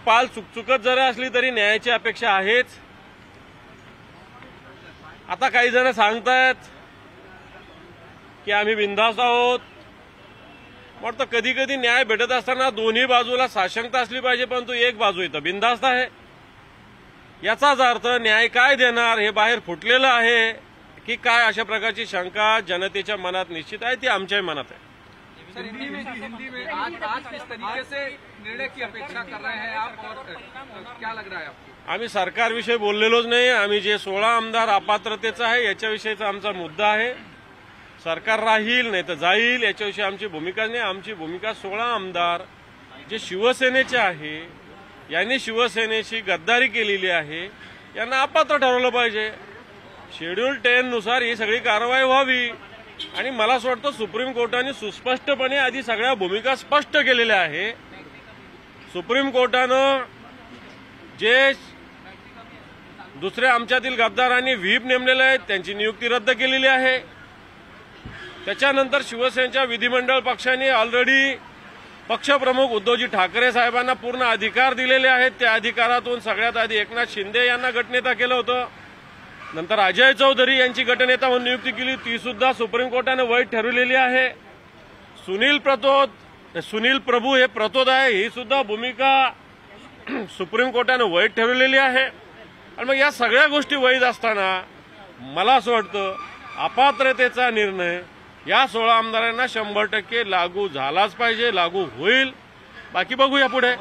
पाल चुकचुकत जरी असली तरी न्यायाची अपेक्षा आहेच। आता काही जण सांगतात की आम्ही बिनधास्त आहोत। वाटतं कधी कधी न्याय भेटत असताना दोन्ही बाजूला साशंकता असली पाहिजे, परंतु एक बाजू इथं बिनधास्त आहे। याचाच अर्थ न्याय काय देणार हे बाहेर फुटलेलं आहे की काय, अशा प्रकारची शंका जनतेच्या मनात निश्चित आहे, ती आमच्याही मनात आहे। सर, हिंदी में आज किस तरीके से निर्णय की अपेक्षा कर रहे हैं आप, और क्या लग रहा है आपको? आम्ही सरकारविषयी बोललेलोच नाही। आम्ही जे 16 आमदार अपात्रतेचा आहे याच्याविषयीचा आमचा मुद्दा आहे। सरकार राहील नाही तर जाईल याच्याविषयी आमची भूमिका नाही। आमची भूमिका 16 आमदार जे शिवसेनेचे आहे, यांनी शिवसेनेशी गद्दारी केलेली आहे, यांना अपात्र ठरवलं पाहिजे। शेड्यूल 10 नुसार ही सगळी कारवाई व्हावी। आणि मला असं वाटतं सुप्रीम कोर्टाने सुस्पष्टपणे आधी सगळ्या भूमिका स्पष्ट केलेल्या आहे। सुप्रीम कोर्टानं जे दुसरे आमच्यातील गद्दारांनी व्हीप नेमलेले आहेत त्यांची नियुक्ती रद्द केलेली आहे। त्याच्यानंतर शिवसेनेच्या विधिमंडळ पक्षाने ऑलरेडी पक्षप्रमुख उद्धवजी ठाकरे साहेबांना पूर्ण अधिकार दिलेले आहेत। त्या अधिकारातून सगळ्यात आधी एकनाथ शिंदे यांना गटनेता केलं होतं, नंतर अजय चौधरी यांची गटनेता म्हणून नियुक्ती केली, ती सुद्धा सुप्रीम कोर्टाने वैध ठरवलेली आहे। सुनील प्रभू हे प्रतोद आहे, ही सुद्धा भूमिका सुप्रीम कोर्टाने वैध ठरवलेली आहे। आणि मग या सगळ्या गोष्टी वैध असताना मला असं वाटतं अपात्रतेचा निर्णय या 16 आमदारांना 100% लागू झालाच पाहिजे, लागू होईल। बाकी बघूया पुढे।